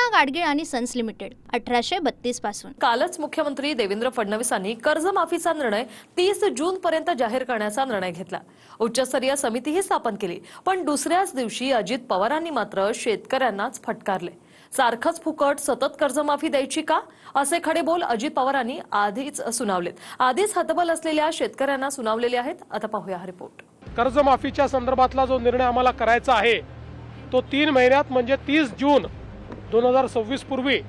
गाडगीळ आणि sons limited 1832 पासून। कालच मुख्यमंत्री देवेंद्र फडणवीसांनी कर्जमाफीचा निर्णय 30 जून पर्यंत जाहीर करण्याचा निर्णय घेतला। उच्चस्तरीय समितीही स्थापन केली, पण दुसऱ्याच दिवशी अजित पवारांनी मात्र शेतकऱ्यांनाच फटकारले। सारखंच फुकट सतत कर्जमाफी द्यायची का, असे खडेबोल अजित पवारांनी आधीच सुनावलेत। आधीच हतबल असलेल्या शेतकऱ्यांना सुनावलेले आहेत। आता पाहूया हा रिपोर्ट। कर्जमाफीच्या संदर्भातला जो निर्णय आम्हाला करायचा आहे तो 3 महिन्यात म्हणजे 30 जून 2026 पूर्वी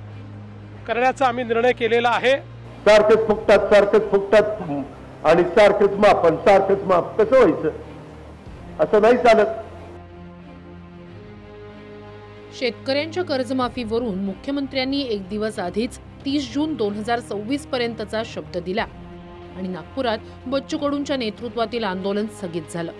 करण्याचा आम्ही निर्णय केलेला आहे। सारखेच फुकटात आणि सारखेच माफ कसं व्हायचं, असं नाही चालत। शेतकऱ्यांच्या कर्जमाफीवरून मुख्यमंत्र्यांनी एक दिवस आधीच 30 जून 2026 पर्यंतचा शब्द दिला आणि नागपुरात बच्चू कडूंच्या नेतृत्वातील आंदोलन स्थगित झालं।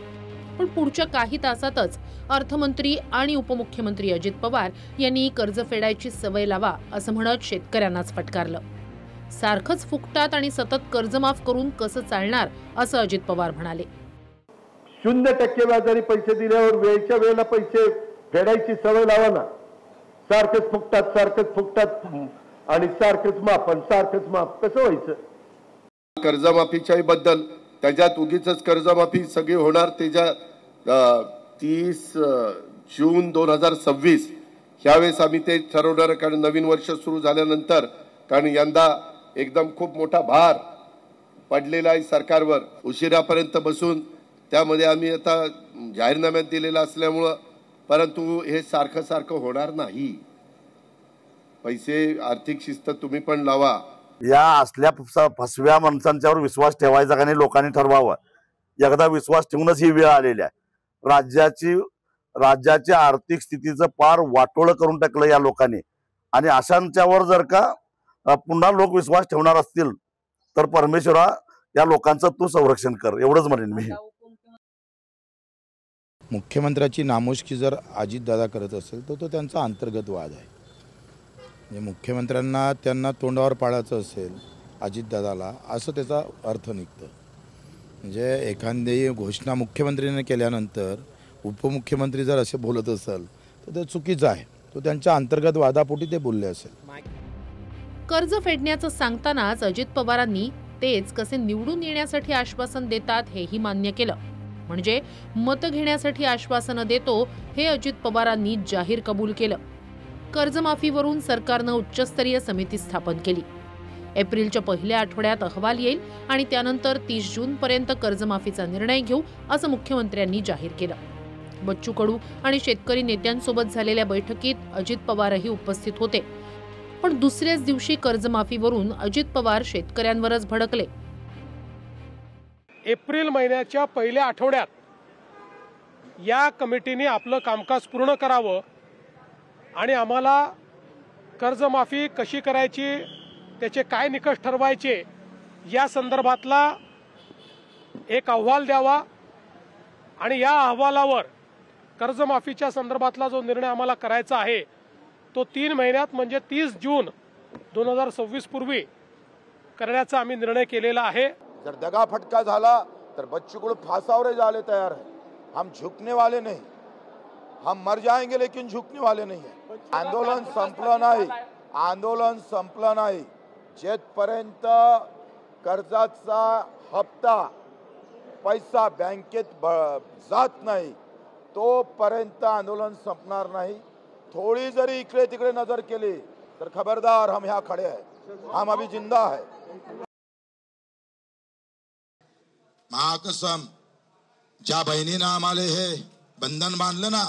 पण पुढच्या काही तासातच अर्थमंत्री आणि उपमुख्यमंत्री अजित पवार यांनी कर्ज फेडायची सवय लावा असं म्हणत शेतकऱ्यांनाच फटकारलं। सारखंच फुकटात आणि सतत कर्जमाफ करून कसं चालणार असं अजित पवार म्हणाले। 0% व्याजाने पैसे दिल्यावर वेळच्या वेळेला पैसे फेडायची सवय लावा ना। सारखेच फुकटात आणि सारखेच माफ कसं व्हायचं। कर्जमाफीच्या बद्दल त्याच्यात उगीच कर्जमाफी सगळी होणार त्याच्या 30 जून 2026 ह्यावेळेस आम्ही ते ठरवणार, कारण नवीन वर्ष सुरू झाल्यानंतर, कारण यंदा एकदम खूप मोठा भार पडलेला आहे सरकारवर उशिरापर्यंत बसून, त्यामध्ये आम्ही आता जाहीरनाम्यात दिलेला असल्यामुळं, परंतु हे सारखं होणार नाही। पैसे आर्थिक शिस्त तुम्ही पण लावा। या असल्या फसव्या माणसांच्यावर विश्वास ठेवायचा का नाही लोकांनी ठरवावं। एकदा विश्वास ठेवूनच ही वेळ आलेली आहे। राज्याच्या आर्थिक स्थितीचं पार वाटोळं करून टाकलं या लोकांनी, आणि अशांच्यावर जर का पुन्हा लोक विश्वास ठेवणार असतील तर परमेश्वरा या लोकांचं तू संरक्षण कर, एवढंच म्हणेन मी। मुख्यमंत्र्याची नामुष्की जर अजितदादा करत असेल तर तो त्यांचा अंतर्गत वाद आहे। म्हणजे मुख्यमंत्र्यांना त्यांना तोंडावर पाडायचं असेल अजितदादाला, असं त्याचा अर्थ निघतं। म्हणजे एखादी घोषणा मुख्यमंत्र्यांनी केल्यानंतर उपमुख्यमंत्री जर असे बोलत असेल तर ते चुकीचं आहे। तो त्यांच्या अंतर्गत वादापोटी ते बोलले असेल। कर्ज फेडण्याचं सांगतानाच अजित पवारांनी तेच कसे निवडून येण्यासाठी आश्वासन देतात हेही मान्य केलं। म्हणजे मत घेण्यासाठी आश्वासनं देतो हे अजित पवारांनी जाहीर कबूल केलं। कर्जमाफीवरून सरकारनं उच्चस्तरीय समिती स्थापन केली। एप्रिलच्या पहिल्या आठवड्यात अहवाल येईल आणि त्यानंतर 30 जून पर्यंत कर्जमाफीचा निर्णय घेऊ असं मुख्यमंत्र्यांनी जाहीर केलं। बच्चू कडू आणि शेतकरी नेत्यांसोबत झालेल्या बैठकीत अजित पवारही उपस्थित होते, पण दुसऱ्याच दिवशी कर्जमाफीवरून अजित पवार शेतकऱ्यांवरच भडकले। एप्रिल महिन्याच्या पहिल्या आठवड्यात या कमिटीने आपलं कामकाज पूर्ण करावं आणि आम्हाला कर्जमाफी कशी करायची, त्याचे काय निकष ठरवायचे या संदर्भातला एक अहवाल द्यावा आणि या अहवालावर कर्जमाफीच्या संदर्भातला जो निर्णय आम्हाला करायचा आहे तो 3 महिन्यात म्हणजे 30 जून 2026 पूर्वी करण्याचा आम्ही निर्णय केलेला आहे। जर दगा फटका झाला तर बच्चू कडू फांसावर जाने तैयार है। हम झुकने वाले नहीं, हम मर जाएंगे लेकिन झुकने वाले नहीं है। आंदोलन संपलं नाही जेथपर्यंत कर्जाचा हप्ता पैसा बँकेत जात नाही तोपर्यंत आंदोलन संपणार नाही। थोड़ी जरी इकडे तिकडे नजर केली तर खबरदार, हम यहाँ खड़े हैं, हम अभी जिंदा है। महाकसम ज्या बहिणीनं आम्हाला हे बंधन बांधलं ना,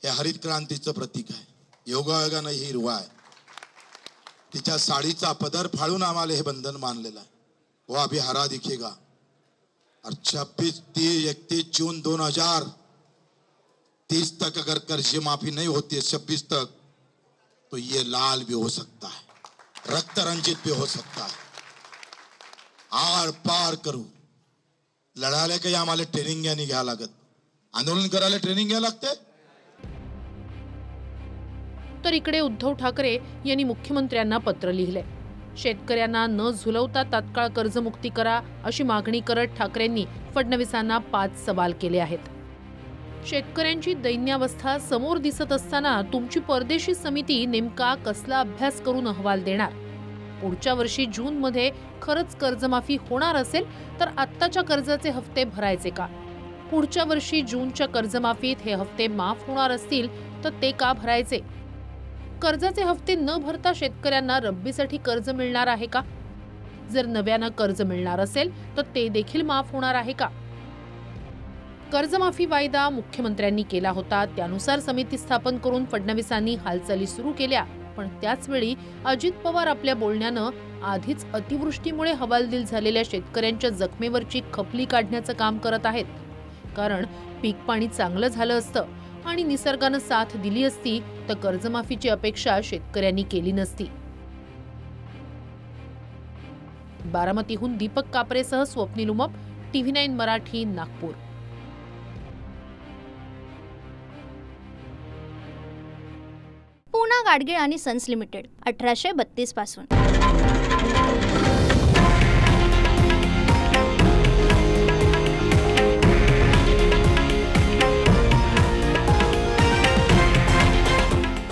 हे हरित क्रांतीचं प्रतीक आहे। योगायोगानं ही हिरवा आहे। तिच्या साडीचा पदर फाळून आम्हाला हे बंधन बांधलेलं आहे। वो अभी हरा दिखेगा। और 31 जून 2030 तक अगर कर्ज माफी नहीं होती है 26 तक, तो ये लाल भी हो सकता है, रक्त रंजित भी हो सकता है। आर पार करू लढायला काही आम्हाला ट्रेनिंग घ्यायला लागत, आंदोलन करायला ट्रेनिंग घ्यायला लागते। तर इकडे उद्धव ठाकरे यांनी मुख्यमंत्र्यांना पत्र लिहिले। शेतकऱ्यांना न झुलवता तात्काळ कर्जमुक्ती करा अशी मागणी करत ठाकरेंनी फडणवीसांना 5 सवाल केले आहेत। शेतकऱ्यांची दैन्यावस्था समोर दिसत असताना तुमची परदेशी समिती नेमका कसला अभ्यास करून अहवाल देणार? पुढच्या वर्षी जूनमध्ये खरंच कर्जमाफी होणार असेल तर आत्ताच्या कर्जाचे हप्ते भरायचे का? पुढच्या वर्षी जूनच्या कर्जमाफीत हे हप्ते माफ होणार असतील तर ते का भरायचे? कर्जाचे हप्ते न भरता शेतकऱ्यांना रब्बीसाठी कर्ज मिळणार आहे का? जर नव्यानं कर्ज मिळणार असेल तर ते देखील माफ होणार आहे का? कर्जमाफी वायदा मुख्यमंत्र्यांनी केला होता, त्यानुसार समिती स्थापन करून फडणवीसांनी हालचाली सुरू केल्या. पण त्याच वेळी अजित पवार आपल्या बोलण्यानं आधीच अतिवृष्टीमुळे हवालदिल झालेल्या शेतकऱ्यांच्या जखमेवरची खपली काढण्याचं काम करत आहेत. कारण पीक पाणी चांगलं झालं असतं आणि निसर्गानं साथ दिली असती तर कर्जमाफीची अपेक्षा शेतकऱ्यांनी केली नसती. बारामतीहून दीपक कापरेसह स्वप्नील उमप, TV9 मराठी, नागपूर. पूना गाडगीळ आणि सन्स लिमिटेड 1832 पासून.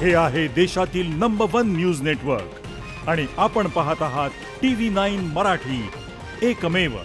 हे आहे देशातील नंबर 1 न्यूज नेटवर्क आणि आपण पाहत आहात TV9 मराठी, एकमेव.